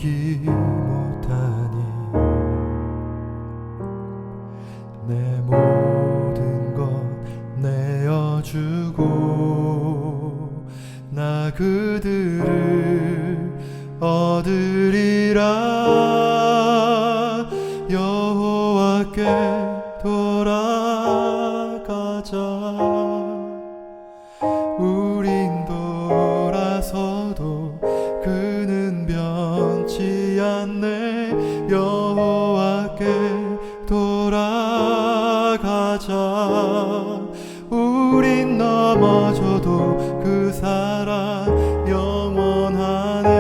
보기 못하니 내 모든 것 내어주고 나 그들을 얻으리라. 여호와께 돌아가자. 우린 돌아서도 그는 변치 않네. 여호와께 돌아가자. 우린 넘어져도 그 사랑 영원하네.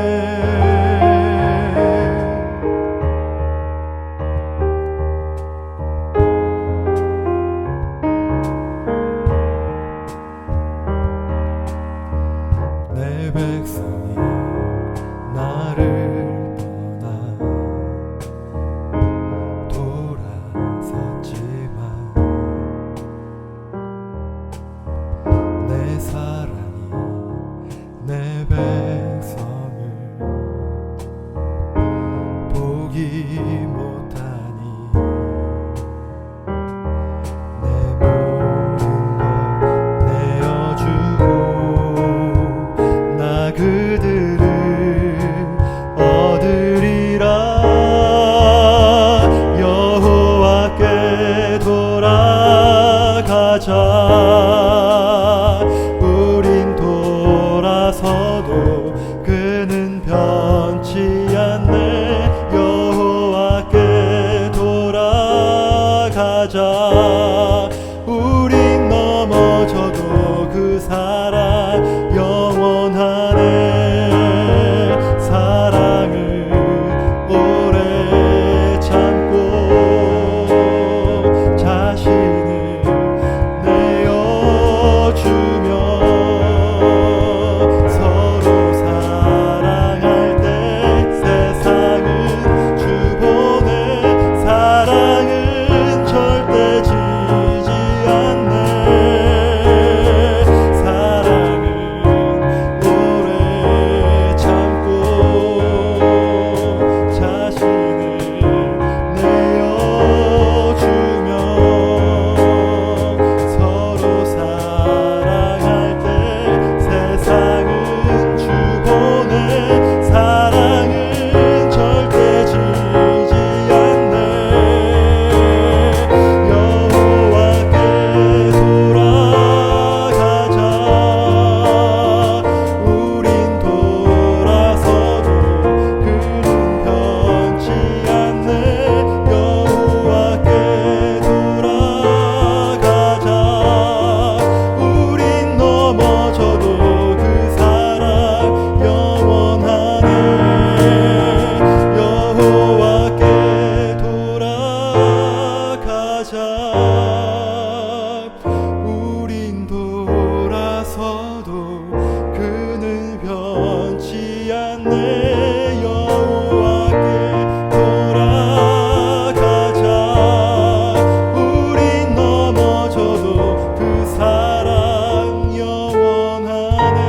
내 백성이 나를 떠나 돌아섰지만 내 사랑이 내 백성을 보기 못하니 내 모든 것 내어주고 나 그들을 얻으리라. 여호와께 돌아가자. 우린 돌아서도 그는 변치 않네. 여호와께 돌아가자. 우린 넘어져도 그 사랑 영원하네. 사랑을 오래 참고 자신을 내어주며 서로 사랑할 때 세상은 주보내. 사랑은 절대 지지 않네. 사랑은 오래 참고 자신을 내어주며 서로 사랑할 때 세상은 주보내. 사랑은 절대 지지 않네. 여호와께 돌아가자. 우린 돌아서도 그는 변치 않네. 여호와께 돌아가자. 우린 넘어져도 그 사랑 영원하네. 여호와께 돌아가자. 우린 돌아서도 그는 변치 않네. 여호와께 돌아가자. 우린 넘어져도 그 사랑 영원하네.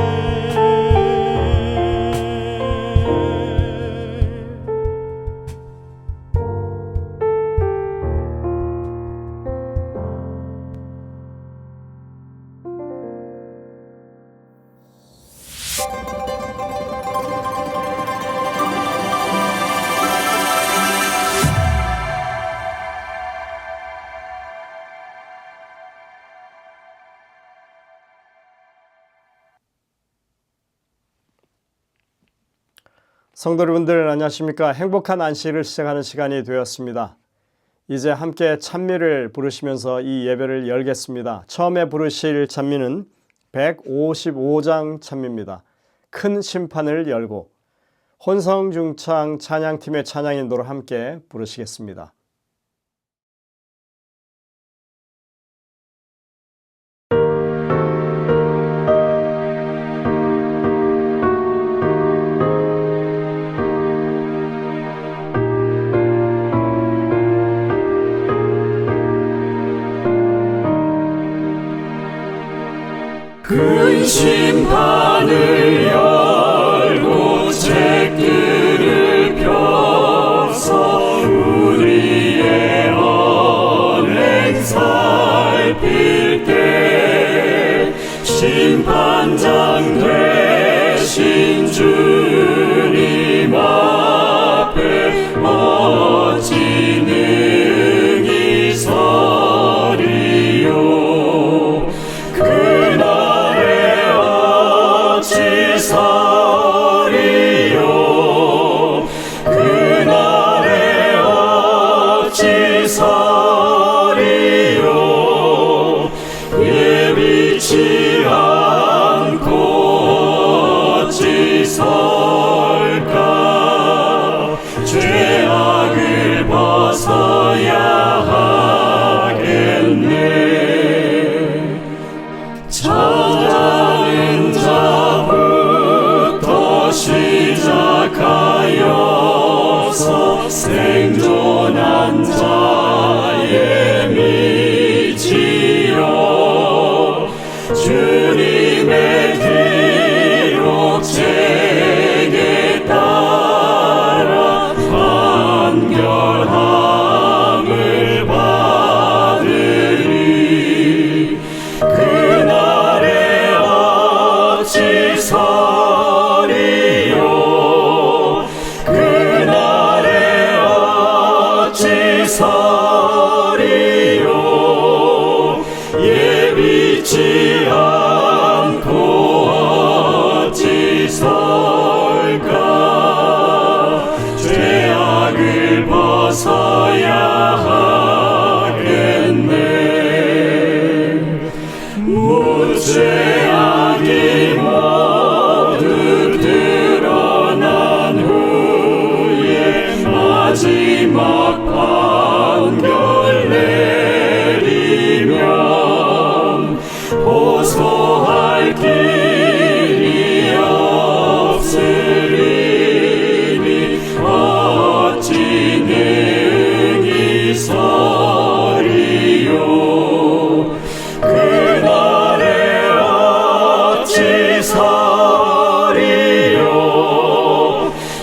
성도 여러분들 안녕하십니까? 행복한 안식일을 시작하는 시간이 되었습니다. 이제 함께 찬미를 부르시면서 이 예배를 열겠습니다. 처음에 부르실 찬미는 155장 찬미입니다. 큰 심판을 열고. 혼성중창 찬양팀의 찬양 인도로 함께 부르시겠습니다. 큰 심판을 열고 책들을 펴 잡힐 때 심판장 되신 주님 앞에 어찌 능히 서리요. 그날에 어찌 서리요. 그날에 어찌 서리요. 예비치 않고 어찌 설까. 죄악을 벗어야 하겠네. 찾는 자부터 시작하여서 생존한 자의 미치여 주님의 기록책에 따라 판결함을 받으리. 그날에 어찌 서리요. 그날에 어찌 서리요. 예비치 않고 어찌 설까. 죄악을 벗어야 하겠네. 무죄악이 모두 드러난 후에 마지막 판결 내리면 호소할 길이 없으리니 어찌 능히 서리요. 그날에 어찌 서리요.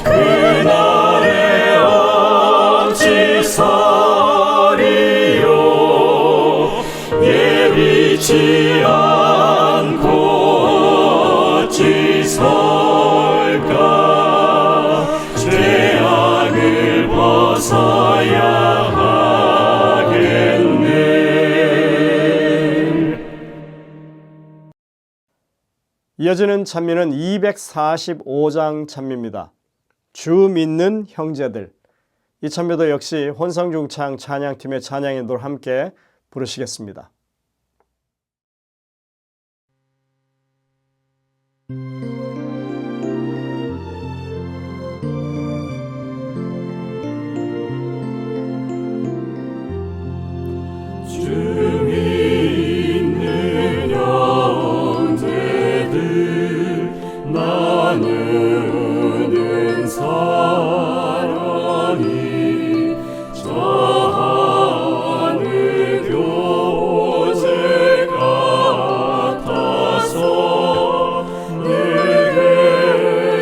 그날에 어찌 서리요. 예비치 않고 어찌 설까. 죄악을 벗어야 하겠네. 이어지는 찬미는 245장 찬미입니다. 주 믿는 형제들. 이 찬미도 역시 혼성중창 찬양팀의 찬양인도를 함께 부르시겠습니다. 주 믿는 형제들 나누는 사랑이 저 하늘 교제 같아서 늘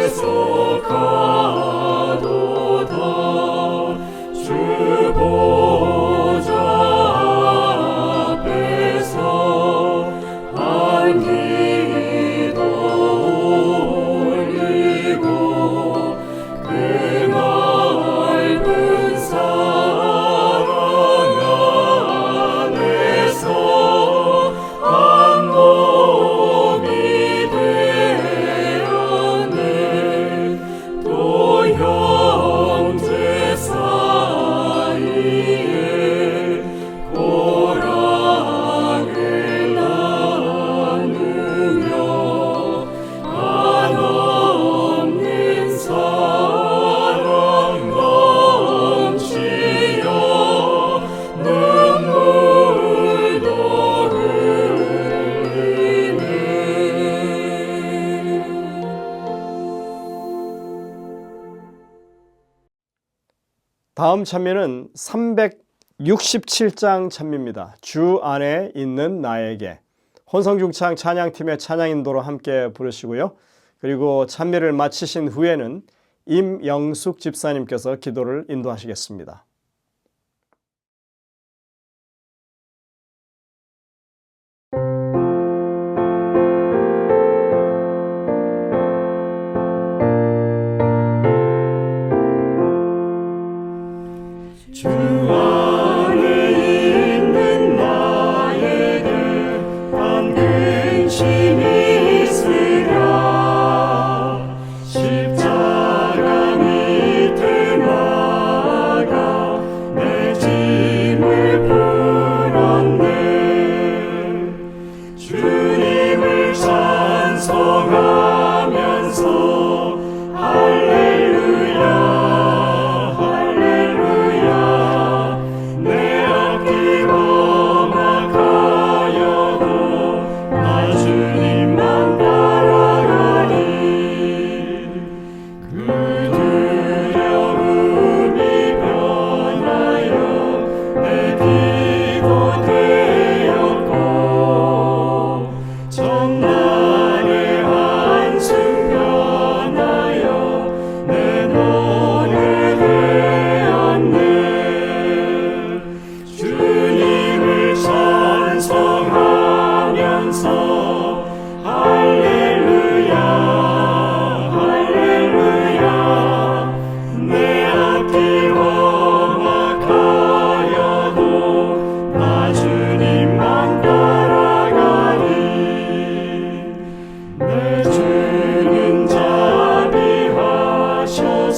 계속하도다. 주 보좌 앞에서 한 기도 올리고 그 넓은 사랑 안에서 한 몸이 되었네. 또 형제 사이에 고랑을 나누며 한없는 사랑 넘치어 눈물도 흘리네. 다음 찬미는 367장 찬미입니다. 주 안에 있는 나에게. 혼성중창 찬양팀의 찬양인도로 함께 부르시고요. 그리고 찬미를 마치신 후에는 임영숙 집사님께서 기도를 인도하시겠습니다.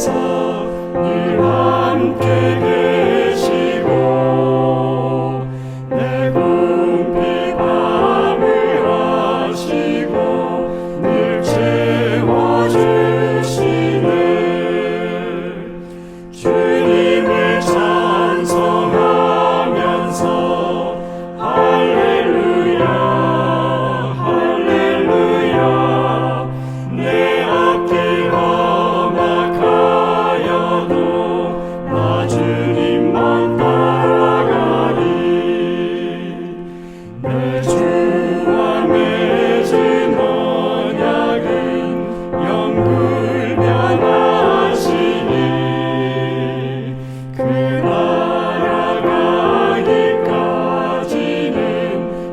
늘 함께 계시고 내 궁핍 밤을 하시고 늘 채워주시네. 주님을 찬송하면서 할렐루야 할렐루야. 내 앞길 험악하여도 나 주님만 따라가리. 내 주와 맺은 언약은 영불변하시니 그 나라 가기까지는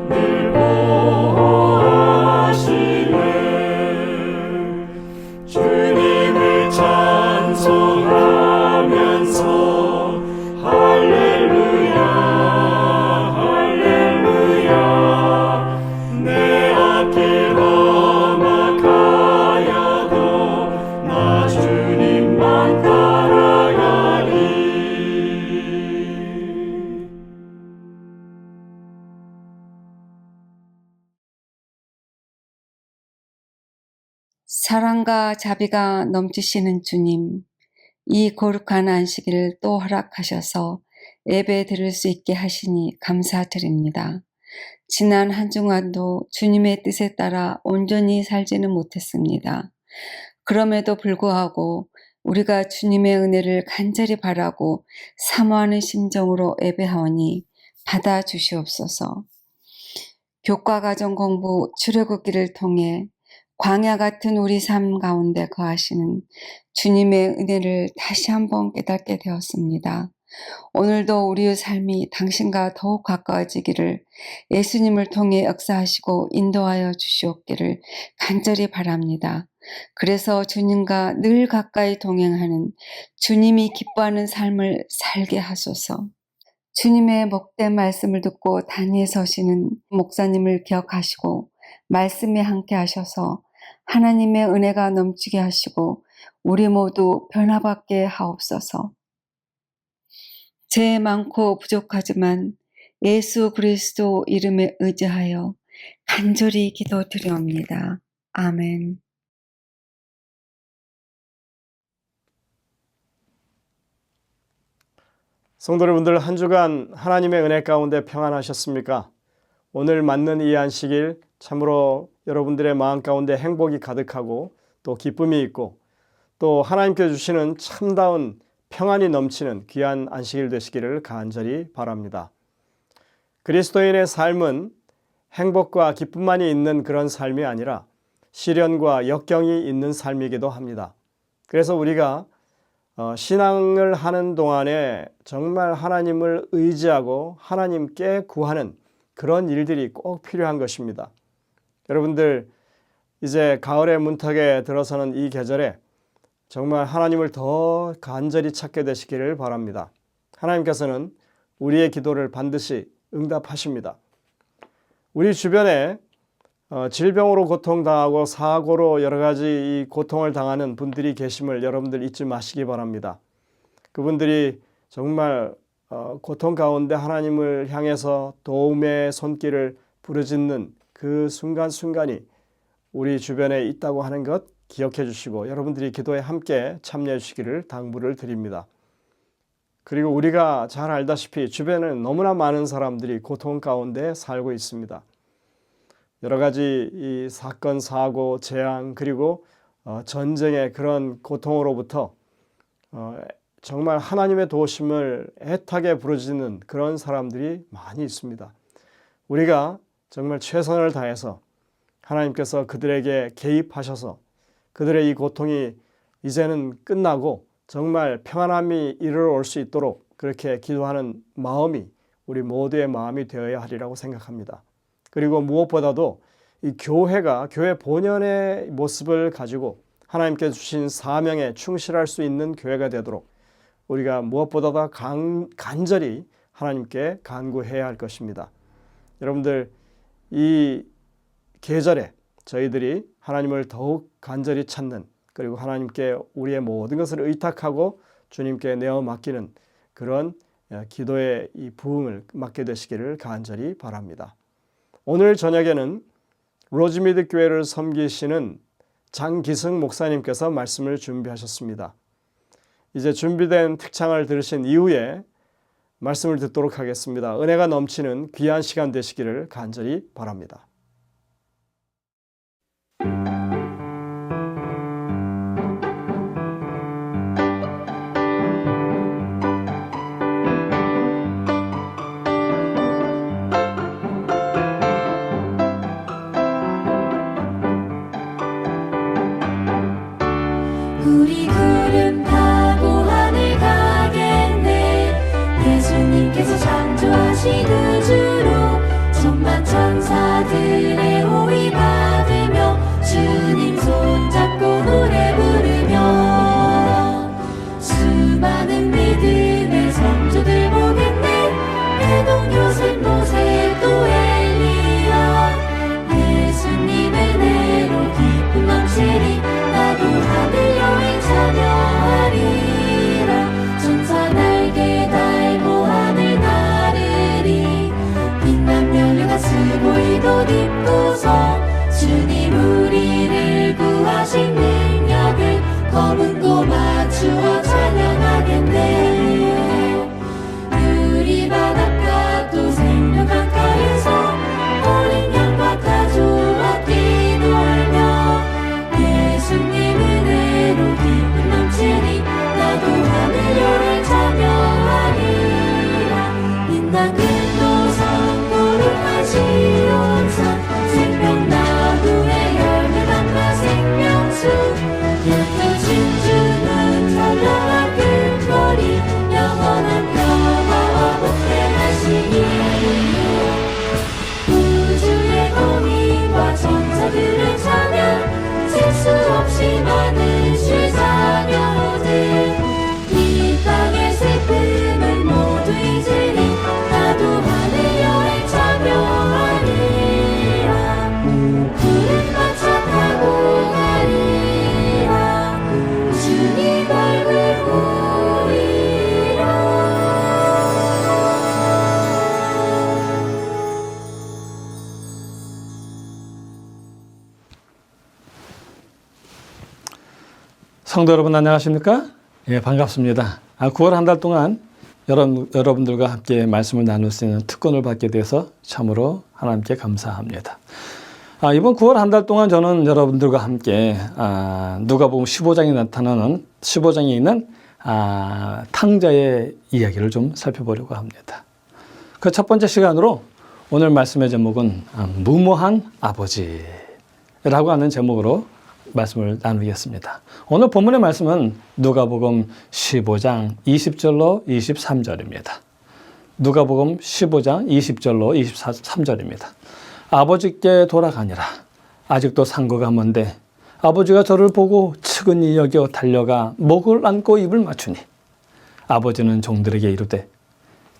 늘 보호하시네. 주님을 찬송하면서 할렐루야 할렐루야. 내 앞길 험악하여도 나 주님만 따라가리. 사랑과 자비가 넘치시는 주님, 이 거룩한 안식일을 또 허락하셔서 예배 드릴 수 있게 하시니 감사드립니다. 지난 한 주간도 주님의 뜻에 따라 온전히 살지는 못했습니다. 그럼에도 불구하고 우리가 주님의 은혜를 간절히 바라고 사모하는 심정으로 예배하오니 받아주시옵소서. 교과과정 공부 출애굽기를 통해 광야 같은 우리 삶 가운데 거하시는 주님의 은혜를 다시 한번 깨닫게 되었습니다. 오늘도 우리의 삶이 당신과 더욱 가까워지기를 예수님을 통해 역사하시고 인도하여 주시옵기를 간절히 바랍니다. 그래서 주님과 늘 가까이 동행하는 주님이 기뻐하는 삶을 살게 하소서. 주님의 복된 말씀을 듣고 단위에 서시는 목사님을 기억하시고 말씀에 함께 하셔서 하나님의 은혜가 넘치게 하시고 우리 모두 변화받게 하옵소서. 죄 많고 부족하지만 예수 그리스도 이름에 의지하여 간절히 기도드리옵니다. 아멘. 성도 여러분들, 한 주간 하나님의 은혜 가운데 평안하셨습니까? 오늘 맞는 이 안식일 참으로 여러분들의 마음 가운데 행복이 가득하고 또 기쁨이 있고 또 하나님께 주시는 참다운 평안이 넘치는 귀한 안식일 되시기를 간절히 바랍니다. 그리스도인의 삶은 행복과 기쁨만이 있는 그런 삶이 아니라 시련과 역경이 있는 삶이기도 합니다. 그래서 우리가 신앙을 하는 동안에 정말 하나님을 의지하고 하나님께 구하는 그런 일들이 꼭 필요한 것입니다. 여러분들, 이제 가을의 문턱에 들어서는 이 계절에 정말 하나님을 더 간절히 찾게 되시기를 바랍니다. 하나님께서는 우리의 기도를 반드시 응답하십니다. 우리 주변에 질병으로 고통당하고 사고로 여러 가지 이 고통을 당하는 분들이 계심을 여러분들 잊지 마시기 바랍니다. 그분들이 정말 고통 가운데 하나님을 향해서 도움의 손길을 부르짖는 그 순간순간이 우리 주변에 있다고 하는 것 기억해 주시고 여러분들이 기도에 함께 참여해 주시기를 당부를 드립니다. 그리고 우리가 잘 알다시피 주변에는 너무나 많은 사람들이 고통 가운데 살고 있습니다. 여러 가지 이 사건, 사고, 재앙 그리고 전쟁의 그런 고통으로부터 정말 하나님의 도우심을 애타게 부르짖는 그런 사람들이 많이 있습니다. 우리가 정말 최선을 다해서 하나님께서 그들에게 개입하셔서 그들의 이 고통이 이제는 끝나고 정말 평안함이 이르러올 수 있도록 그렇게 기도하는 마음이 우리 모두의 마음이 되어야 하리라고 생각합니다. 그리고 무엇보다도 이 교회가 교회 본연의 모습을 가지고 하나님께 주신 사명에 충실할 수 있는 교회가 되도록 우리가 무엇보다도 간절히 하나님께 간구해야 할 것입니다. 여러분들, 이 계절에 저희들이 하나님을 더욱 간절히 찾는 그리고 하나님께 우리의 모든 것을 의탁하고 주님께 내어 맡기는 그런 기도의 이 부흥을 맡게 되시기를 간절히 바랍니다. 오늘 저녁에는 로즈미드 교회를 섬기시는 장기승 목사님께서 말씀을 준비하셨습니다. 이제 준비된 특창을 들으신 이후에 말씀을 듣도록 하겠습니다. 은혜가 넘치는 귀한 시간 되시기를 간절히 바랍니다. 우리 구름 타고 하늘 가겠네. 예수님께서 창조하신 우주로 천만 천사들의 호의 받으며 주님 손잡고 노래 부르며 수많은 믿음의 성도들 보겠네. 해동 요셉 모세 또 엘리야 예수님 은혜로 기쁨 넘치리. 나도 하늘 여행 참여하리라. 천사 날개 달고 하늘 나르리. 빛난 면류가 쓰고 이옷 입고서 주님 우리를 구하신 능력을 검은 고 맞추어 찬양하겠네. 우리 바닷가 또 생명 강가에서 어린 양과 가족과 기도하며 예수님 은혜로 기쁨 넘치니. 나도 하늘 여행 참여하리라. 빛난 금도산 거룩한 시온산 생명나무의 열매 담아 생명수 옅은 진주는 찬란한 금거리 영원한 평화와 복되하시니. 우주의 공인과 천사들의 찬양 셀 수 없이 많은 주 자녀들 이 땅의 슬픔은 모두 잊으리. 나도 하늘 여행 참여하리라. 구름 마차 타고 가리라. 주님 얼굴 보리라. 성도 여러분 안녕하십니까? 예, 반갑습니다. 9월 한 달 동안 여러분들과 함께 말씀을 나눌 수 있는 특권을 받게 돼서 참으로 하나님께 감사합니다. 이번 9월 한 달 동안 저는 여러분들과 함께 누가복음 15장에 나타나는 15장에 있는 탕자의 이야기를 좀 살펴보려고 합니다. 그 첫 번째 시간으로 오늘 말씀의 제목은 무모한 아버지라고 하는 제목으로 말씀을 나누겠습니다. 오늘 본문의 말씀은 누가복음 15장 20절로 23절입니다. 누가복음 15장 20절로 23절입니다. 아버지께 돌아가니라. 아직도 상고가 먼데 아버지가 저를 보고 측은히 여겨 달려가 목을 안고 입을 맞추니 아버지는 종들에게 이르되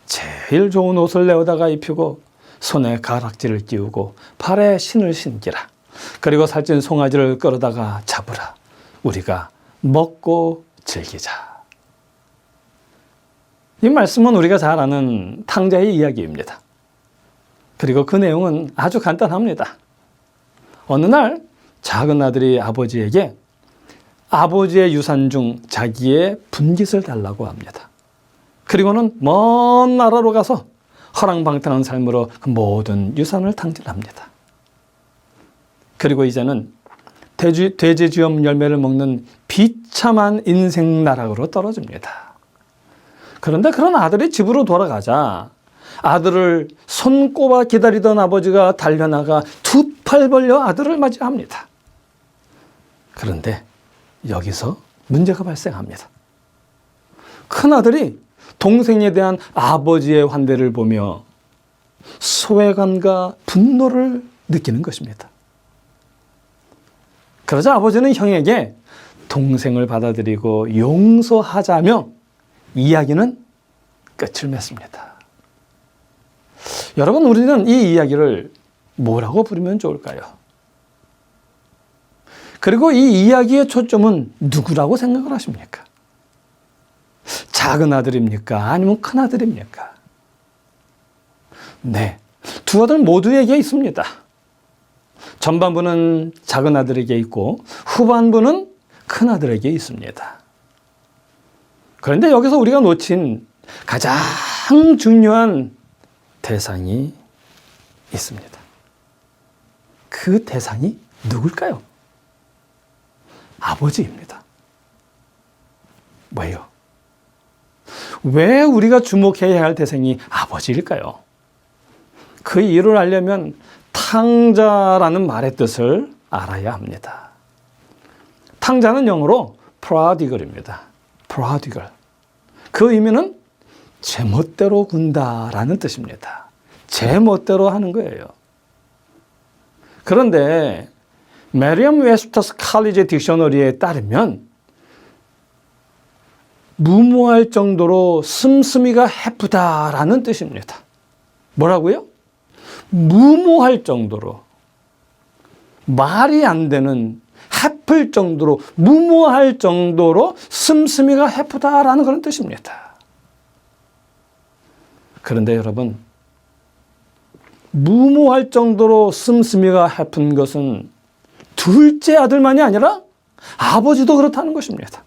제일 좋은 옷을 내어다가 입히고 손에 가락지를 끼우고 발에 신을 신기라. 그리고 살찐 송아지를 끌어다가 잡으라. 우리가 먹고 즐기자. 이 말씀은 우리가 잘 아는 탕자의 이야기입니다. 그리고 그 내용은 아주 간단합니다. 어느 날 작은 아들이 아버지에게 아버지의 유산 중 자기의 분깃을 달라고 합니다. 그리고는 먼 나라로 가서 허랑방탕한 삶으로 그 모든 유산을 탕진합니다. 그리고 이제는 돼지주염 열매를 먹는 비참한 인생 나락으로 떨어집니다. 그런데 그런 아들이 집으로 돌아가자 아들을 손꼽아 기다리던 아버지가 달려나가 두 팔 벌려 아들을 맞이합니다. 그런데 여기서 문제가 발생합니다. 큰아들이 동생에 대한 아버지의 환대를 보며 소외감과 분노를 느끼는 것입니다. 그러자 아버지는 형에게 동생을 받아들이고 용서하자며 이야기는 끝을 맺습니다. 여러분, 우리는 이 이야기를 뭐라고 부르면 좋을까요? 그리고 이 이야기의 초점은 누구라고 생각을 하십니까? 작은 아들입니까? 아니면 큰 아들입니까? 네, 두 아들 모두에게 있습니다. 전반부는 작은 아들에게 있고 후반부는 큰 아들에게 있습니다. 그런데 여기서 우리가 놓친 가장 중요한 대상이 있습니다. 그 대상이 누굴까요? 아버지입니다. 왜요? 왜 우리가 주목해야 할 대상이 아버지일까요? 그 이유를 알려면 탕자라는 말의 뜻을 알아야 합니다. 탕자는 영어로 prodigal입니다. prodigal. 그 의미는 제멋대로 군다라는 뜻입니다. 제멋대로 하는 거예요. 그런데 메리엄 웨스터스 칼리지 딕셔너리에 따르면 무모할 정도로 씀씀이가 해프다라는 뜻입니다. 뭐라고요? 무모할 정도로, 말이 안 되는, 해플 정도로, 무모할 정도로 씀씀이가 해프다라는 그런 뜻입니다. 그런데 여러분, 무모할 정도로 씀씀이가 해픈 것은 둘째 아들만이 아니라 아버지도 그렇다는 것입니다.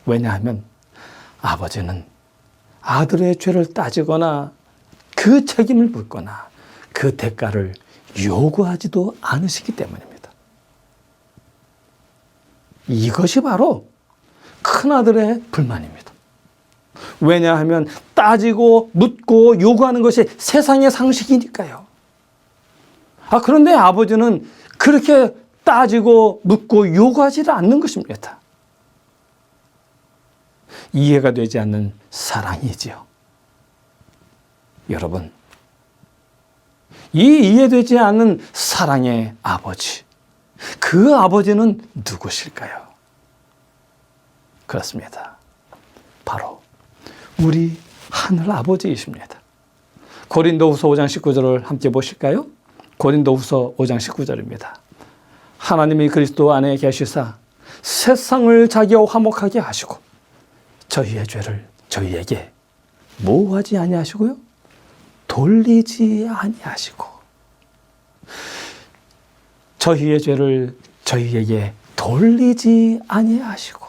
왜냐하면 아버지는 아들의 죄를 따지거나 그 책임을 묻거나 그 대가를 요구하지도 않으시기 때문입니다. 이것이 바로 큰아들의 불만입니다. 왜냐하면 따지고 묻고 요구하는 것이 세상의 상식이니까요. 그런데 아버지는 그렇게 따지고 묻고 요구하지 않는 것입니다. 이해가 되지 않는 사랑이지요. 여러분, 이 이해되지 않는 사랑의 아버지, 그 아버지는 누구실까요? 그렇습니다. 바로 우리 하늘 아버지이십니다. 고린도후서 5장 19절을 함께 보실까요? 고린도후서 5장 19절입니다. 하나님이 그리스도 안에 계시사 세상을 자기와 화목하게 하시고 저희의 죄를 저희에게 뭐하지 아니하시고요? 돌리지 아니하시고 저희의 죄를 저희에게 돌리지 아니하시고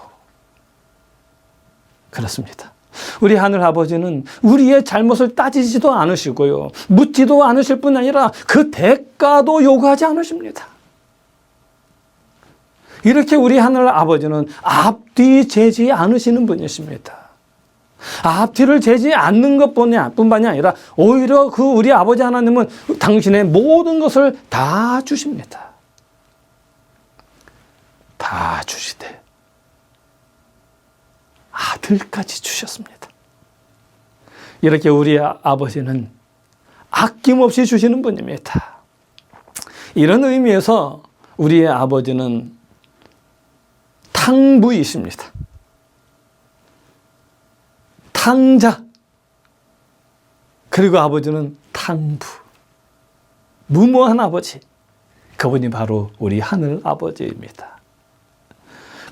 그렇습니다. 우리 하늘 아버지는 우리의 잘못을 따지지도 않으시고요. 묻지도 않으실 뿐 아니라 그 대가도 요구하지 않으십니다. 이렇게 우리 하늘 아버지는 앞뒤 재지 않으시는 분이십니다. 앞뒤를 재지 않는 것뿐만이 아니라 오히려 그 우리 아버지 하나님은 당신의 모든 것을 다 주십니다. 다 주시되 아들까지 주셨습니다. 이렇게 우리 아버지는 아낌없이 주시는 분입니다. 이런 의미에서 우리의 아버지는 탕부이십니다. 탕자, 그리고 아버지는 탕부. 무모한 아버지, 그분이 바로 우리 하늘 아버지입니다.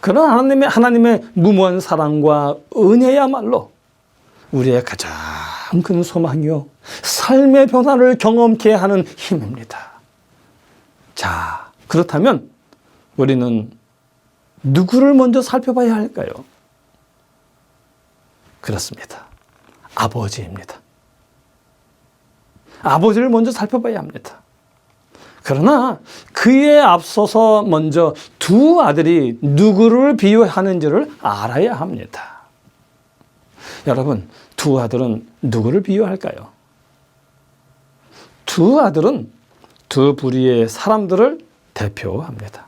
그런 하나님의 무모한 사랑과 은혜야말로 우리의 가장 큰 소망이요, 삶의 변화를 경험케 하는 힘입니다. 자, 그렇다면 우리는 누구를 먼저 살펴봐야 할까요? 그렇습니다. 아버지입니다. 아버지를 먼저 살펴봐야 합니다. 그러나 그에 앞서서 먼저 두 아들이 누구를 비유하는지를 알아야 합니다. 여러분, 두 아들은 누구를 비유할까요? 두 아들은 두 부류의 사람들을 대표합니다.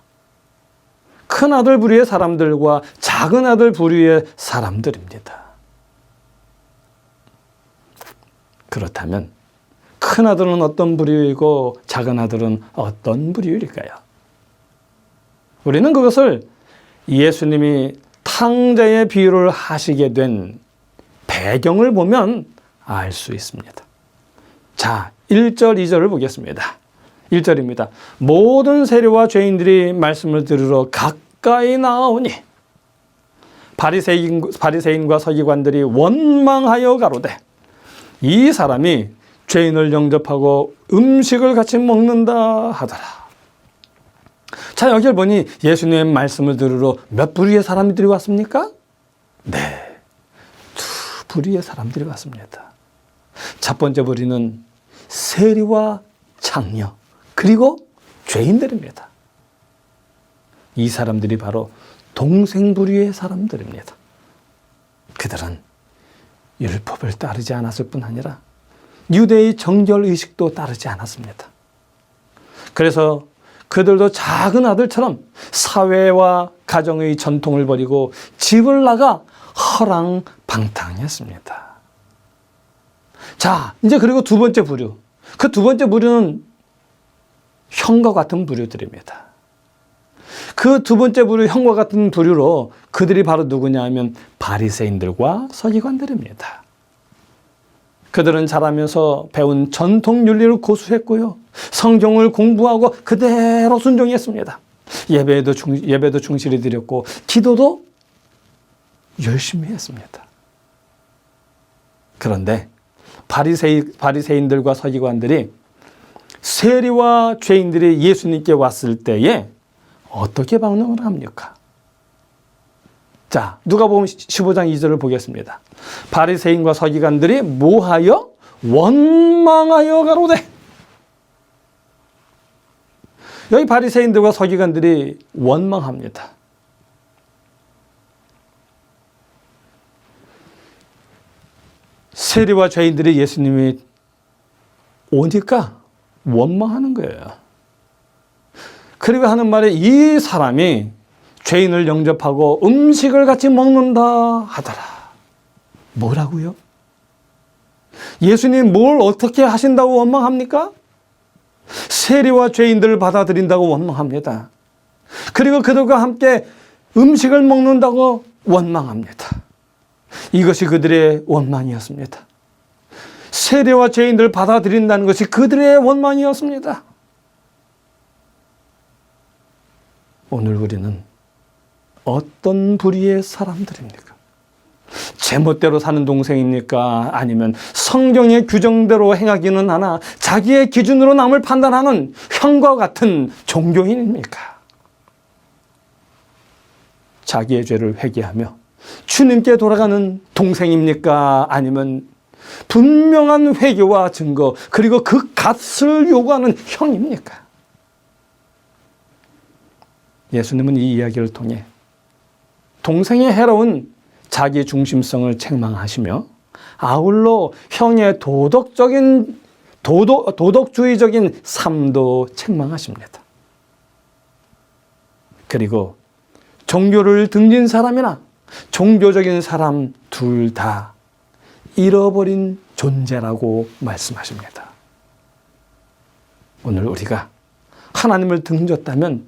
큰 아들 부류의 사람들과 작은 아들 부류의 사람들입니다. 그렇다면 큰 아들은 어떤 부류이고 작은 아들은 어떤 부류일까요? 우리는 그것을 예수님이 탕자의 비유를 하시게 된 배경을 보면 알 수 있습니다. 자, 1절, 2절을 보겠습니다. 1절입니다. 모든 세리와 죄인들이 말씀을 들으러 가까이 나아오니 바리새인과 서기관들이 원망하여 가로되 이 사람이 죄인을 영접하고 음식을 같이 먹는다 하더라. 자, 여기를 보니 예수님의 말씀을 들으러 몇 부류의 사람들이 왔습니까? 네, 두 부류의 사람들이 왔습니다. 첫 번째 부류는 세리와 장녀 그리고 죄인들입니다. 이 사람들이 바로 동생 부류의 사람들입니다. 그들은 율법을 따르지 않았을 뿐 아니라 유대의 정결 의식도 따르지 않았습니다. 그래서 그들도 작은 아들처럼 사회와 가정의 전통을 버리고 집을 나가 허랑방탕했습니다. 자, 이제 그리고 두 번째 부류. 그 두 번째 부류는 형과 같은 부류들입니다. 그 두 번째 부류, 형과 같은 부류로 그들이 바로 누구냐 하면 바리새인들과 서기관들입니다. 그들은 자라면서 배운 전통 윤리를 고수했고요. 성경을 공부하고 그대로 순종했습니다. 예배도 충실히 드렸고 기도도 열심히 했습니다. 그런데 바리새인들과 서기관들이 세리와 죄인들이 예수님께 왔을 때에 어떻게 반응을 합니까? 자, 누가복음 15장 2절을 보겠습니다. 바리새인과 서기관들이 뭐하여? 원망하여 가로되. 여기 바리새인들과 서기관들이 원망합니다. 세리와 죄인들이 예수님이 오니까 원망하는 거예요. 그리고 하는 말이 이 사람이 죄인을 영접하고 음식을 같이 먹는다 하더라. 뭐라고요? 예수님 뭘 어떻게 하신다고 원망합니까? 세리와 죄인들을 받아들인다고 원망합니다. 그리고 그들과 함께 음식을 먹는다고 원망합니다. 이것이 그들의 원망이었습니다. 세리와 죄인들을 받아들인다는 것이 그들의 원망이었습니다. 오늘 우리는 어떤 부류의 사람들입니까? 제멋대로 사는 동생입니까? 아니면 성경의 규정대로 행하기는 하나 자기의 기준으로 남을 판단하는 형과 같은 종교인입니까? 자기의 죄를 회개하며 주님께 돌아가는 동생입니까? 아니면 분명한 회개와 증거 그리고 그 값을 요구하는 형입니까? 예수님은 이 이야기를 통해 동생의 해로운 자기 중심성을 책망하시며 아울러 형의 도덕주의적인 삶도 책망하십니다. 그리고 종교를 등진 사람이나 종교적인 사람 둘 다 잃어버린 존재라고 말씀하십니다. 오늘 우리가 하나님을 등졌다면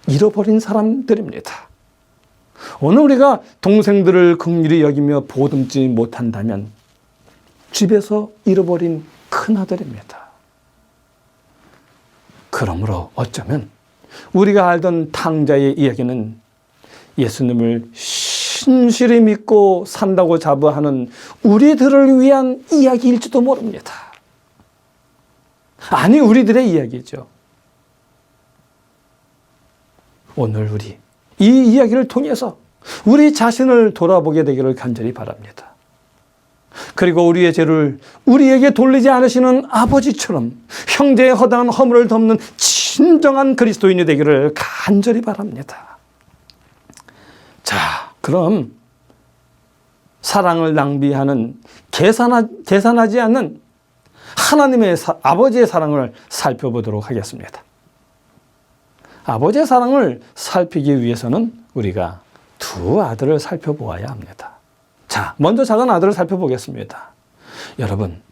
잃어버린 사람들입니다. 오늘 우리가 동생들을 긍휼히 여기며 보듬지 못한다면 집에서 잃어버린 큰아들입니다. 그러므로 어쩌면 우리가 알던 탕자의 이야기는 예수님을 신실히 믿고 산다고 자부하는 우리들을 위한 이야기일지도 모릅니다. 아니, 우리들의 이야기죠. 오늘 우리 이 이야기를 통해서 우리 자신을 돌아보게 되기를 간절히 바랍니다. 그리고 우리의 죄를 우리에게 돌리지 않으시는 아버지처럼 형제의 허다한 허물을 덮는 진정한 그리스도인이 되기를 간절히 바랍니다. 자, 그럼 사랑을 낭비하는 계산하지 않는 하나님의 아버지의 사랑을 살펴보도록 하겠습니다. 아버지의 사랑을 살피기 위해서는 우리가 두 아들을 살펴보아야 합니다. 자, 먼저 작은 아들을 살펴보겠습니다. 여러분,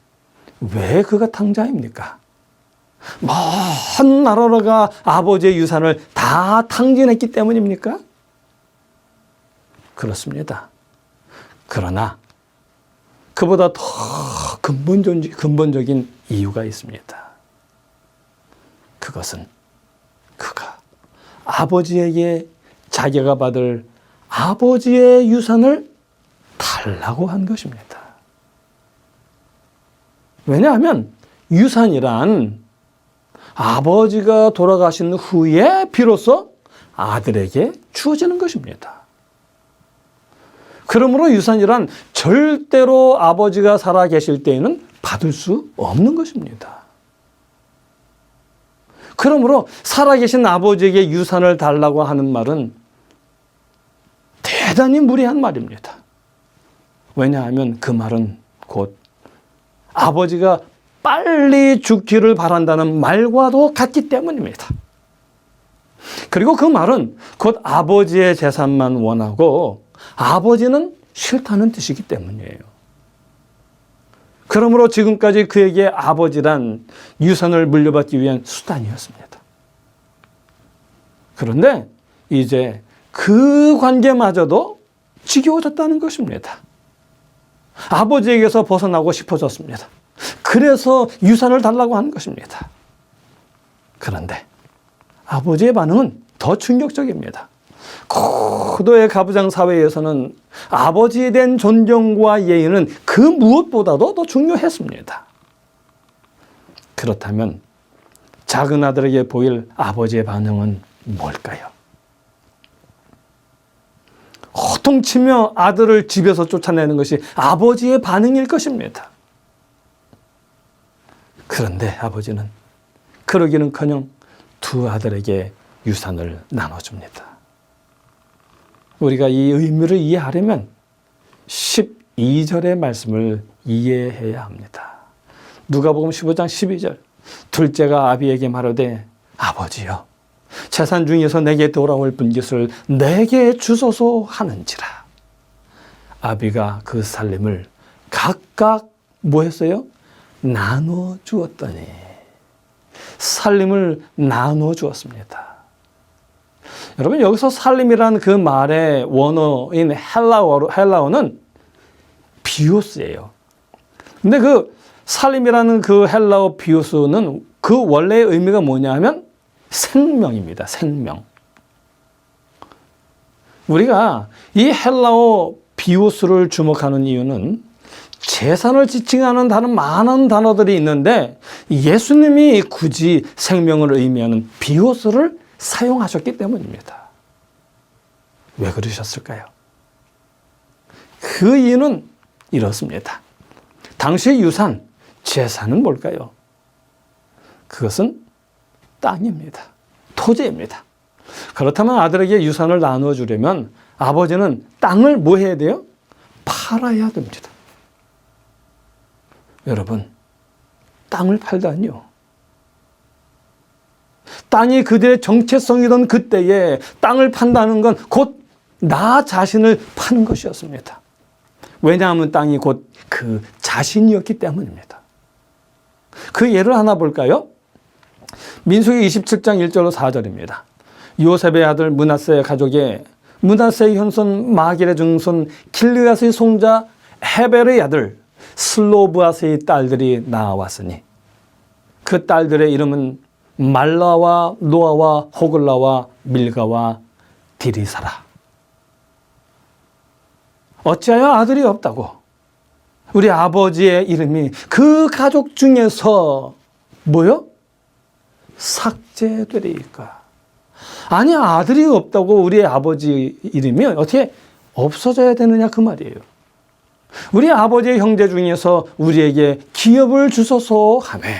왜 그가 탕자입니까? 먼 나라로가 아버지의 유산을 다 탕진했기 때문입니까? 그렇습니다. 그러나 그보다 더 근본적인 이유가 있습니다. 그것은 그가 아버지에게 자기가 받을 아버지의 유산을 달라고 한 것입니다. 왜냐하면 유산이란 아버지가 돌아가신 후에 비로소 아들에게 주어지는 것입니다. 그러므로 유산이란 절대로 아버지가 살아 계실 때에는 받을 수 없는 것입니다. 그러므로 살아계신 아버지에게 유산을 달라고 하는 말은 대단히 무리한 말입니다. 왜냐하면 그 말은 곧 아버지가 빨리 죽기를 바란다는 말과도 같기 때문입니다. 그리고 그 말은 곧 아버지의 재산만 원하고 아버지는 싫다는 뜻이기 때문이에요. 그러므로 지금까지 그에게 아버지란 유산을 물려받기 위한 수단이었습니다. 그런데 이제 그 관계마저도 지겨워졌다는 것입니다. 아버지에게서 벗어나고 싶어졌습니다. 그래서 유산을 달라고 하는 것입니다. 그런데 아버지의 반응은 더 충격적입니다. 고도의 가부장 사회에서는 아버지에 대한 존경과 예의는 그 무엇보다도 더 중요했습니다. 그렇다면 작은 아들에게 보일 아버지의 반응은 뭘까요? 호통치며 아들을 집에서 쫓아내는 것이 아버지의 반응일 것입니다. 그런데 아버지는 그러기는커녕 두 아들에게 유산을 나눠줍니다. 우리가 이 의미를 이해하려면 12절의 말씀을 이해해야 합니다. 누가복음 15장 12절. 둘째가 아비에게 말하되 아버지여 재산 중에서 내게 돌아올 분깃을 내게 주소서 하는지라. 아비가 그 살림을 각각 뭐 했어요? 나눠 주었더니. 살림을 나눠 주었습니다. 여러분 여기서 살림이라는 그 말의 원어인 헬라어는 비오스예요. 근데 그 살림이라는 그 헬라어 비오스는 그 원래의 의미가 뭐냐 하면 생명입니다. 생명. 우리가 이 헬라어 비오스를 주목하는 이유는 재산을 지칭하는 다른 많은 단어들이 있는데 예수님이 굳이 생명을 의미하는 비오스를 사용하셨기 때문입니다. 왜 그러셨을까요? 그 이유는 이렇습니다. 당시의 유산, 재산은 뭘까요? 그것은 땅입니다. 토지입니다. 그렇다면 아들에게 유산을 나누어 주려면 아버지는 땅을 뭐 해야 돼요? 팔아야 됩니다. 여러분, 땅을 팔다니요. 땅이 그들의 정체성이던 그때에 땅을 판다는 건 곧 나 자신을 파는 것이었습니다. 왜냐하면 땅이 곧 그 자신이었기 때문입니다. 그 예를 하나 볼까요? 민수기 27장 1절로 4절입니다. 요셉의 아들 므낫세 가족의 므낫세의 현손 마길의 증손 길르앗의 송자 헤벨의 아들 슬로브앗의 딸들이 나왔으니 그 딸들의 이름은 말라와 노아와 호글라와 밀가와 디리사라. 어찌하여 아들이 없다고? 우리 아버지의 이름이 그 가족 중에서 뭐요? 삭제되리까? 아니 아들이 없다고 우리 아버지 이름이 어떻게 없어져야 되느냐 그 말이에요. 우리 아버지의 형제 중에서 우리에게 기업을 주소서 하매.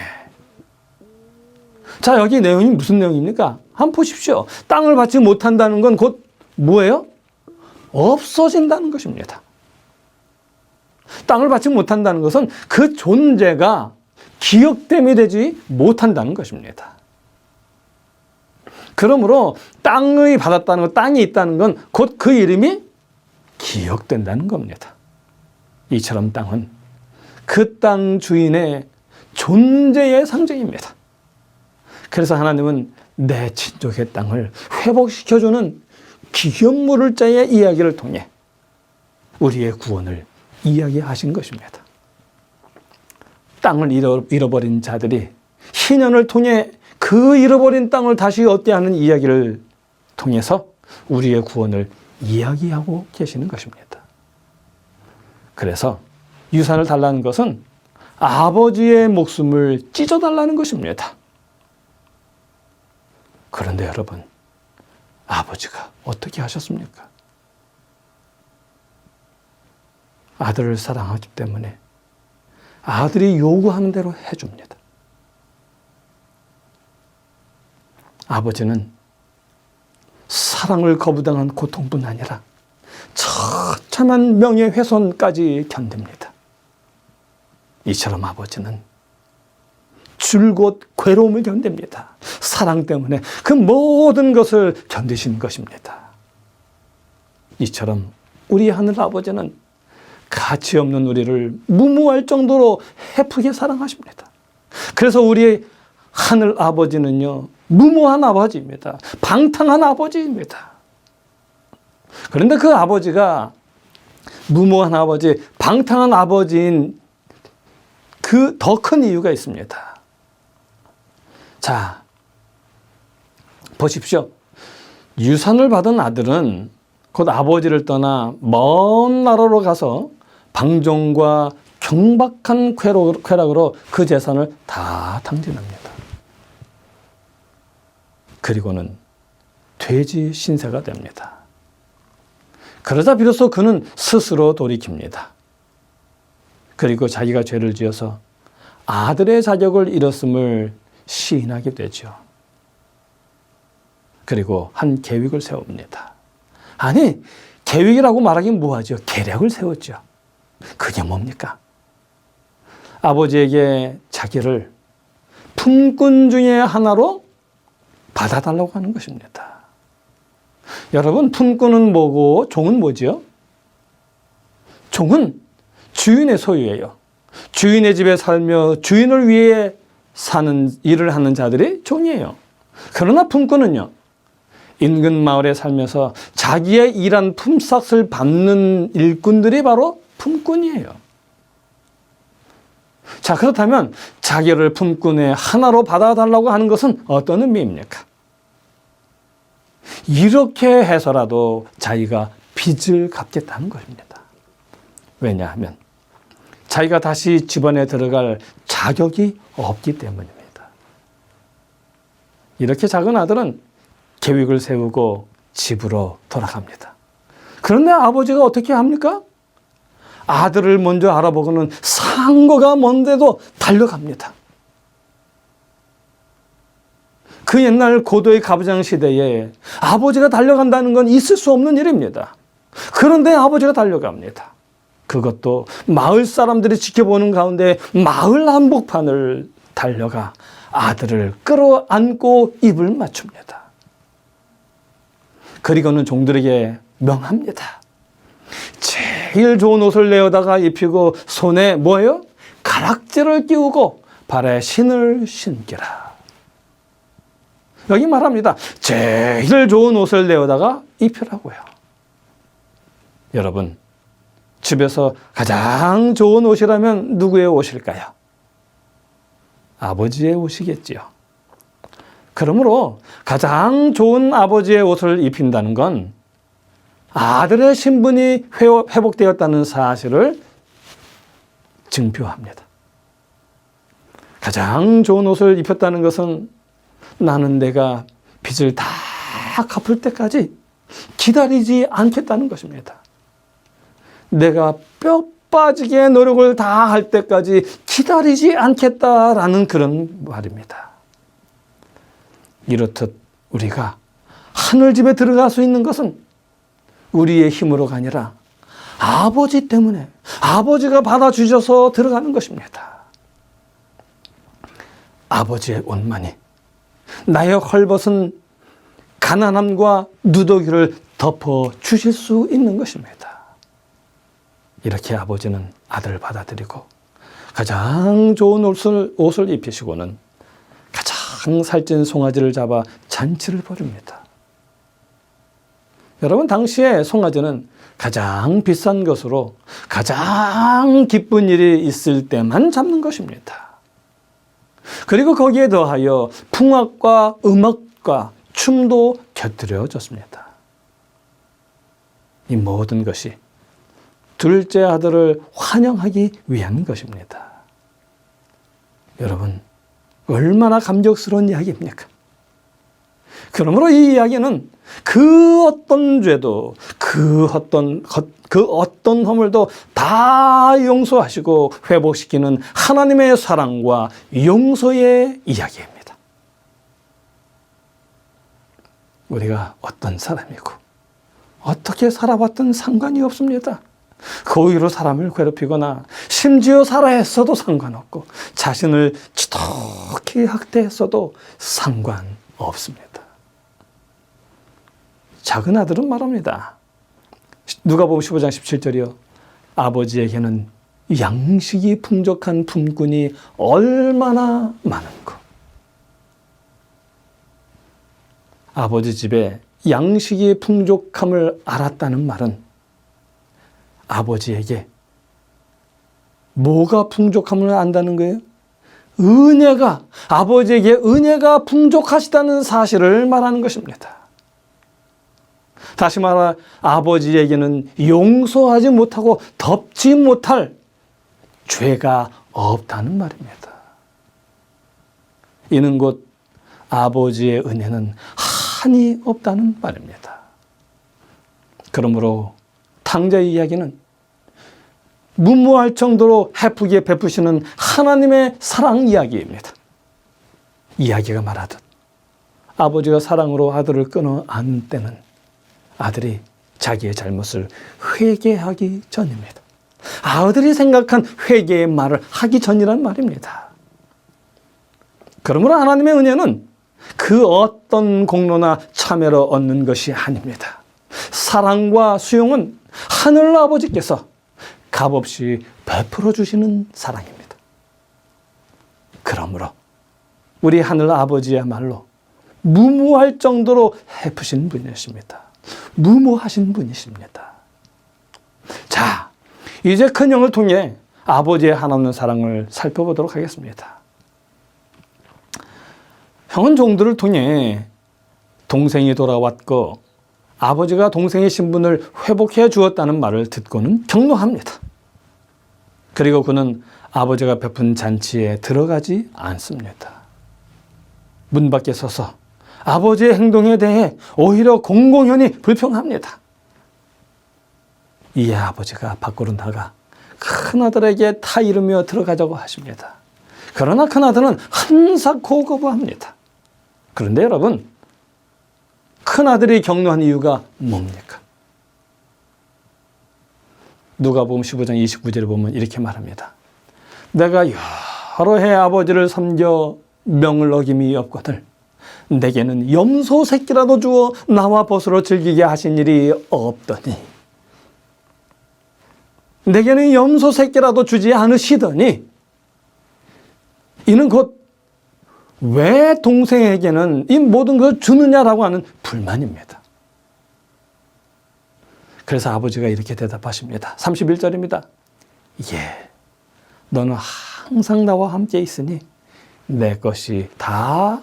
자, 여기 내용이 무슨 내용입니까? 한번 보십시오. 땅을 받지 못한다는 건 곧 뭐예요? 없어진다는 것입니다. 땅을 받지 못한다는 것은 그 존재가 기억됨이 되지 못한다는 것입니다. 그러므로 땅을 받았다는 것, 땅이 있다는 건 곧 그 이름이 기억된다는 겁니다. 이처럼 땅은 그 땅 주인의 존재의 상징입니다. 그래서 하나님은 내 친족의 땅을 회복시켜주는 기업물을 자의 이야기를 통해 우리의 구원을 이야기하신 것입니다. 땅을 잃어버린 자들이 희년을 통해 그 그 잃어버린 땅을 다시 얻게 하는 이야기를 통해서 우리의 구원을 이야기하고 계시는 것입니다. 그래서 유산을 달라는 것은 아버지의 목숨을 찢어달라는 것입니다. 그런데 여러분, 아버지가 어떻게 하셨습니까? 아들을 사랑하기 때문에 아들이 요구하는 대로 해줍니다. 아버지는 사랑을 거부당한 고통뿐 아니라 처참한 명예훼손까지 견딥니다. 이처럼 아버지는 줄곧 괴로움을 견딥니다. 사랑 때문에 그 모든 것을 견디신 것입니다. 이처럼 우리 하늘 아버지는 가치 없는 우리를 무모할 정도로 헤프게 사랑하십니다. 그래서 우리 하늘 아버지는요, 무모한 아버지입니다. 방탕한 아버지입니다. 그런데 그 아버지가 무모한 아버지, 방탕한 아버지인 그 더 큰 이유가 있습니다. 자, 보십시오. 유산을 받은 아들은 곧 아버지를 떠나 먼 나라로 가서 방종과 경박한 쾌락으로 그 재산을 다 탕진합니다. 그리고는 돼지 신세가 됩니다. 그러자 비로소 그는 스스로 돌이킵니다. 그리고 자기가 죄를 지어서 아들의 자격을 잃었음을 시인하게 되죠. 그리고 한 계획을 세웁니다. 아니, 계획이라고 말하긴 뭐하죠. 계략을 세웠죠. 그게 뭡니까? 아버지에게 자기를 품꾼 중에 하나로 받아달라고 하는 것입니다. 여러분, 품꾼은 뭐고 종은 뭐지요? 종은 주인의 소유예요. 주인의 집에 살며 주인을 위해 사는 일을 하는 자들이 종이에요. 그러나 품꾼은요, 인근 마을에 살면서 자기의 일한 품삯을 받는 일꾼들이 바로 품꾼이에요. 자, 그렇다면 자기를 품꾼의 하나로 받아달라고 하는 것은 어떤 의미입니까? 이렇게 해서라도 자기가 빚을 갚겠다는 것입니다. 왜냐하면 자기가 다시 집안에 들어갈 자격이 없기 때문입니다. 이렇게 작은 아들은 계획을 세우고 집으로 돌아갑니다. 그런데 아버지가 어떻게 합니까? 아들을 먼저 알아보고는 상거가 먼데도 달려갑니다. 그 옛날 고도의 가부장 시대에 아버지가 달려간다는 건 있을 수 없는 일입니다. 그런데 아버지가 달려갑니다. 그것도 마을 사람들이 지켜보는 가운데 마을 한복판을 달려가 아들을 끌어안고 입을 맞춥니다. 그리고는 종들에게 명합니다. 제일 좋은 옷을 내어다가 입히고 손에 뭐예요? 가락지를 끼우고 발에 신을 신기라. 여기 말합니다. 제일 좋은 옷을 내어다가 입히라고요. 여러분, 집에서 가장 좋은 옷이라면 누구의 옷일까요? 아버지의 옷이겠지요. 그러므로 가장 좋은 아버지의 옷을 입힌다는 건 아들의 신분이 회복되었다는 사실을 증표합니다. 가장 좋은 옷을 입혔다는 것은 나는 내가 빚을 다 갚을 때까지 기다리지 않겠다는 것입니다. 내가 뼈 빠지게 노력을 다 할 때까지 기다리지 않겠다라는 그런 말입니다. 이렇듯 우리가 하늘집에 들어갈 수 있는 것은 우리의 힘으로가 아니라 아버지 때문에, 아버지가 받아주셔서 들어가는 것입니다. 아버지의 옷만이 나의 헐벗은 가난함과 누더기를 덮어 주실 수 있는 것입니다. 이렇게 아버지는 아들을 받아들이고 가장 좋은 옷을 입히시고는 가장 살찐 송아지를 잡아 잔치를 벌입니다. 여러분, 당시에 송아지는 가장 비싼 것으로 가장 기쁜 일이 있을 때만 잡는 것입니다. 그리고 거기에 더하여 풍악과 음악과 춤도 곁들여졌습니다. 이 모든 것이 둘째 아들을 환영하기 위한 것입니다. 여러분, 얼마나 감격스러운 이야기입니까? 그러므로 이 이야기는 그 어떤 죄도, 그 어떤 허물도 다 용서하시고 회복시키는 하나님의 사랑과 용서의 이야기입니다. 우리가 어떤 사람이고 어떻게 살아왔든 상관이 없습니다. 고의로 사람을 괴롭히거나 심지어 살아했어도 상관없고 자신을 지독히 학대했어도 상관없습니다. 작은 아들은 말합니다. 누가복음 15장 17절이요. 아버지에게는 양식이 풍족한 품꾼이 얼마나 많은고. 아버지 집에 양식이 풍족함을 알았다는 말은 아버지에게 뭐가 풍족함을 안다는 거예요? 아버지에게 은혜가 풍족하시다는 사실을 말하는 것입니다. 다시 말하 아버지에게는 용서하지 못하고 덮지 못할 죄가 없다는 말입니다. 이는 곧 아버지의 은혜는 한이 없다는 말입니다. 그러므로 탕자의 이야기는 무모할 정도로 헤프게 베푸시는 하나님의 사랑 이야기입니다. 이야기가 말하듯 아버지가 사랑으로 아들을 끊어 안은 때는 아들이 자기의 잘못을 회개하기 전입니다. 아들이 생각한 회개의 말을 하기 전이란 말입니다. 그러므로 하나님의 은혜는 그 어떤 공로나 참여로 얻는 것이 아닙니다. 사랑과 수용은 하늘 아버지께서 값없이 베풀어 주시는 사랑입니다. 그러므로 우리 하늘 아버지야말로 무모할 정도로 헤프신 분이십니다. 무모하신 분이십니다. 자, 이제 큰형을 통해 아버지의 한없는 사랑을 살펴보도록 하겠습니다. 형은 종들을 통해 동생이 돌아왔고 아버지가 동생의 신분을 회복해 주었다는 말을 듣고는 격노합니다. 그리고 그는 아버지가 베푼 잔치에 들어가지 않습니다. 문 밖에 서서 아버지의 행동에 대해 오히려 공공연히 불평합니다. 이에 아버지가 밖으로 나가 큰아들에게 타이르며 들어가자고 하십니다. 그러나 큰아들은 한사코 거부합니다. 그런데 여러분, 큰아들이 격노한 이유가 뭡니까? 누가복음 15장 29절에 보면 이렇게 말합니다. 내가 여러 해 아버지를 섬겨 명을 어김이 없거늘 내게는 염소 새끼라도 주어 나와 벗으로 즐기게 하신 일이 없더니 내게는 염소 새끼라도 주지 않으시더니 이는 곧 왜 동생에게는 이 모든 걸 주느냐라고 하는 불만입니다. 그래서 아버지가 이렇게 대답하십니다. 31절입니다. 예, 너는 항상 나와 함께 있으니 내 것이 다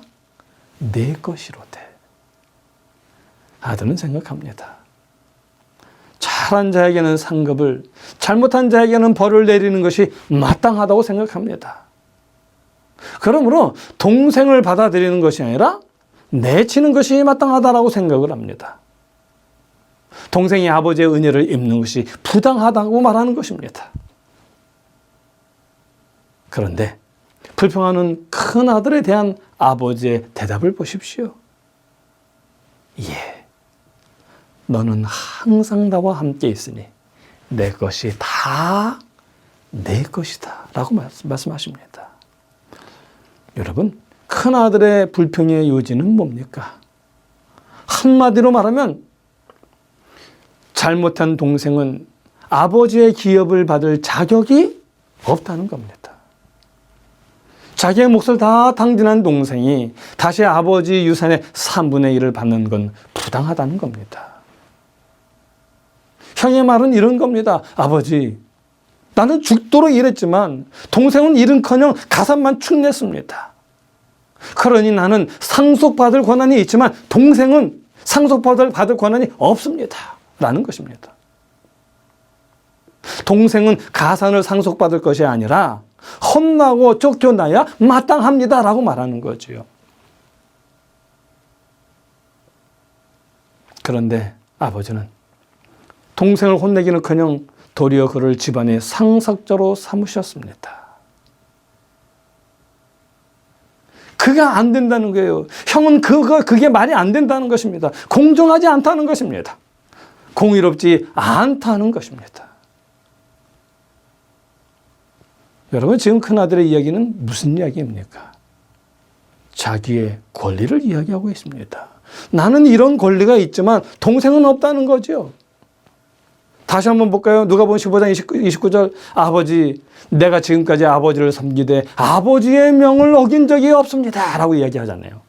내 것이로되. 아들은 생각합니다. 잘한 자에게는 상급을, 잘못한 자에게는 벌을 내리는 것이 마땅하다고 생각합니다. 그러므로 동생을 받아들이는 것이 아니라 내치는 것이 마땅하다고 생각을 합니다. 동생이 아버지의 은혜를 입는 것이 부당하다고 말하는 것입니다. 그런데 불평하는 큰 아들에 대한 아버지의 대답을 보십시오. 예, 너는 항상 나와 함께 있으니 내 것이 다 내 것이다 라고 말씀하십니다. 여러분, 큰 아들의 불평의 요지는 뭡니까? 한마디로 말하면 잘못한 동생은 아버지의 기업을 받을 자격이 없다는 겁니다. 자기의 몫을 다 당진한 동생이 다시 아버지 유산의 3분의 1을 받는 건 부당하다는 겁니다. 형의 말은 이런 겁니다. 아버지, 나는 죽도록 일했지만 동생은 일은커녕 가산만 축냈습니다. 그러니 나는 상속받을 권한이 있지만 동생은 상속받을 권한이 없습니다. 라는 것입니다. 동생은 가산을 상속받을 것이 아니라 혼나고 쫓겨나야 마땅합니다. 라고 말하는 거지요. 그런데 아버지는 동생을 혼내기는커녕 도리어 그를 집안의 상속자로 삼으셨습니다. 그가 안 된다는 거예요. 형은 그게 말이 안 된다는 것입니다. 공정하지 않다는 것입니다. 공의롭지 않다는 것입니다. 여러분, 지금 큰아들의 이야기는 무슨 이야기입니까? 자기의 권리를 이야기하고 있습니다. 나는 이런 권리가 있지만 동생은 없다는 거죠. 다시 한번 볼까요? 누가복음 15장 29절. 아버지, 내가 지금까지 아버지를 섬기되 아버지의 명을 어긴 적이 없습니다. 라고 이야기하잖아요.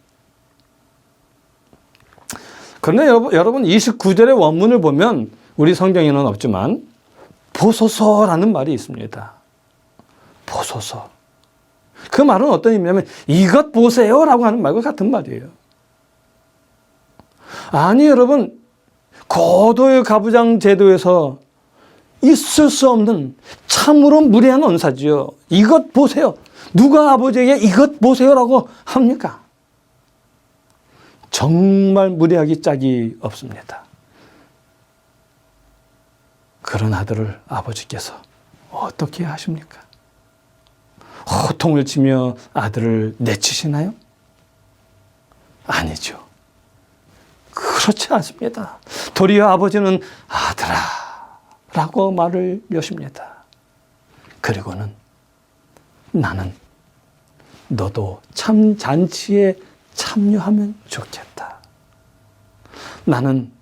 그런데 여러분 29절의 원문을 보면 우리 성경에는 없지만 보소서라는 말이 있습니다. 보소서. 그 말은 어떤 의미냐면 이것 보세요 라고 하는 말과 같은 말이에요. 아니 여러분, 고도의 가부장 제도에서 있을 수 없는 참으로 무례한 언사지요. 이것 보세요. 누가 아버지에게 이것 보세요라고 합니까? 정말 무례하기 짝이 없습니다. 그런 아들을 아버지께서 어떻게 하십니까? 호통을 치며 아들을 내치시나요? 아니죠. 그렇지 않습니다. 도리어 아버지는 아들아 라고 말을 여십니다. 그리고는 나는 너도 참 잔치에 참여하면 좋겠다. 나는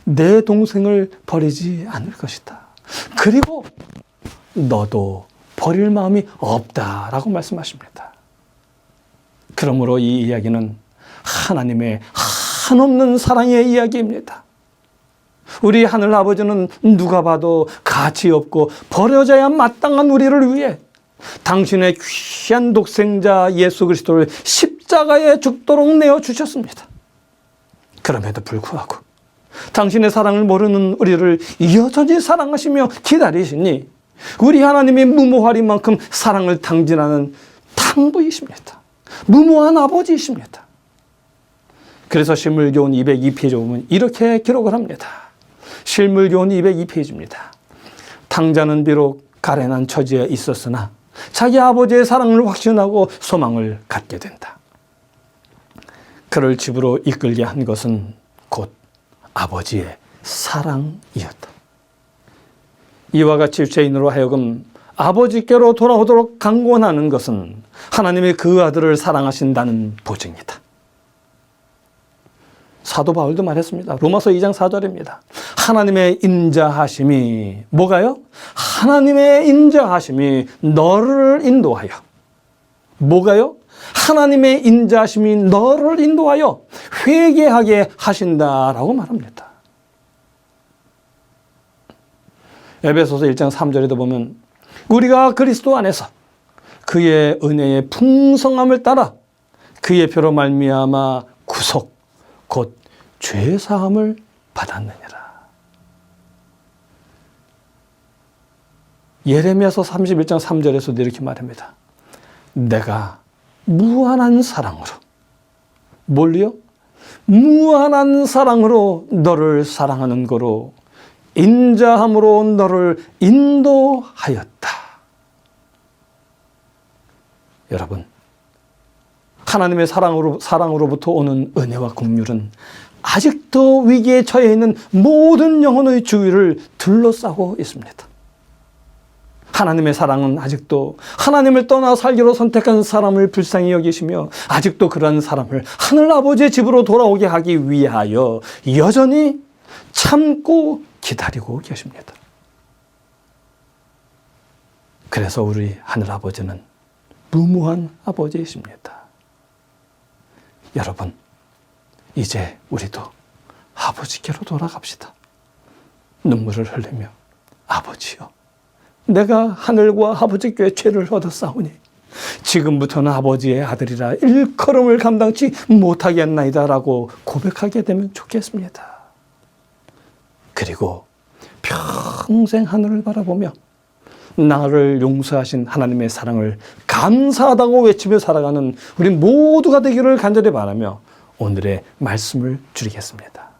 내 동생을 버리지 않을 것이다. 그리고 너도 버릴 마음이 없다라고 말씀하십니다. 그러므로 이 이야기는 하나님의 한없는 사랑의 이야기입니다. 우리 하늘 아버지는 누가 봐도 가치 없고 버려져야 마땅한 우리를 위해 당신의 귀한 독생자 예수 그리스도를 십자가에 죽도록 내어주셨습니다. 그럼에도 불구하고 당신의 사랑을 모르는 우리를 여전히 사랑하시며 기다리시니 우리 하나님이 무모하린 만큼 사랑을 탕진하는 탕부이십니다. 무모한 아버지이십니다. 그래서 실물교훈 202페이지 보면 이렇게 기록을 합니다. 실물교훈 202페이지입니다. 탕자는 비록 가련한 처지에 있었으나 자기 아버지의 사랑을 확신하고 소망을 갖게 된다. 그를 집으로 이끌게 한 것은 곧 아버지의 사랑이었다. 이와 같이 죄인으로 하여금 아버지께로 돌아오도록 강권하는 것은 하나님이 그 아들을 사랑하신다는 보증이다. 사도 바울도 말했습니다. 로마서 2장 4절입니다. 하나님의 인자하심이 뭐가요? 하나님의 인자하심이 너를 인도하여 뭐가요? 하나님의 인자하심이 너를 인도하여 회개하게 하신다라고 말합니다. 에베소서 1장 3절에도 보면 우리가 그리스도 안에서 그의 은혜의 풍성함을 따라 그의 표로 말미암아 구속 곧 죄사함을 받았느니라. 예레미야서 31장 3절에서도 이렇게 말합니다. 내가 무한한 사랑으로 뭘요? 무한한 사랑으로 너를 사랑하는 거로 인자함으로 너를 인도하였다. 여러분, 하나님의 사랑으로부터 오는 은혜와 긍휼은 아직도 위기에 처해 있는 모든 영혼의 주위를 둘러싸고 있습니다. 하나님의 사랑은 아직도 하나님을 떠나 살기로 선택한 사람을 불쌍히 여기시며 아직도 그러한 사람을 하늘 아버지의 집으로 돌아오게 하기 위하여 여전히 참고 기다리고 계십니다. 그래서 우리 하늘 아버지는 무모한 아버지이십니다. 여러분, 이제 우리도 아버지께로 돌아갑시다. 눈물을 흘리며 아버지여, 내가 하늘과 아버지께 죄를 얻었사오니 지금부터는 아버지의 아들이라 일컬음을 감당치 못하겠나이다라고 고백하게 되면 좋겠습니다. 그리고 평생 하늘을 바라보며 나를 용서하신 하나님의 사랑을 감사하다고 외치며 살아가는 우리 모두가 되기를 간절히 바라며 오늘의 말씀을 줄이겠습니다.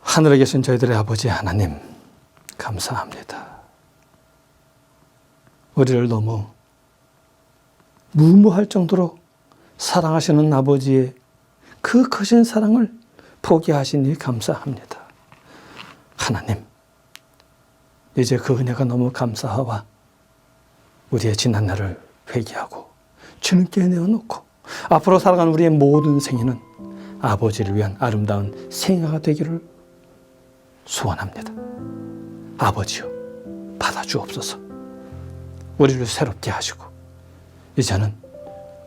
하늘에 계신 저희들의 아버지 하나님, 감사합니다. 우리를 너무 무모할 정도로 사랑하시는 아버지의 그 크신 사랑을 포기하시니 감사합니다. 하나님, 이제 그 은혜가 너무 감사하와 우리의 지난 날을 회개하고 주님께 내어놓고 앞으로 살아가는 우리의 모든 생애는 아버지를 위한 아름다운 생애가 되기를 소원합니다. 아버지여, 받아주옵소서. 우리를 새롭게 하시고 이제는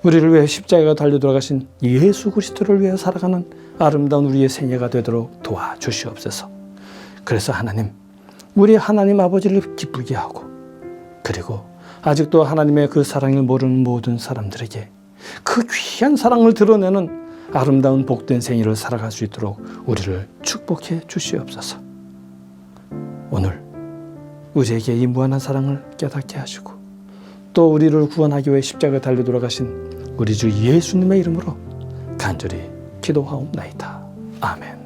우리를 위해 십자가에 달려 돌아가신 예수 그리스도를 위해 살아가는 아름다운 우리의 생애가 되도록 도와주시옵소서. 그래서 하나님, 우리 하나님 아버지를 기쁘게 하고 그리고 아직도 하나님의 그 사랑을 모르는 모든 사람들에게 그 귀한 사랑을 드러내는 아름다운 복된 생애를 살아갈 수 있도록 우리를 축복해 주시옵소서. 오늘 우리에게 이 무한한 사랑을 깨닫게 하시고 또 우리를 구원하기 위해 십자가에 달려 돌아가신 우리 주 예수님의 이름으로 간절히 기도하옵나이다. 아멘.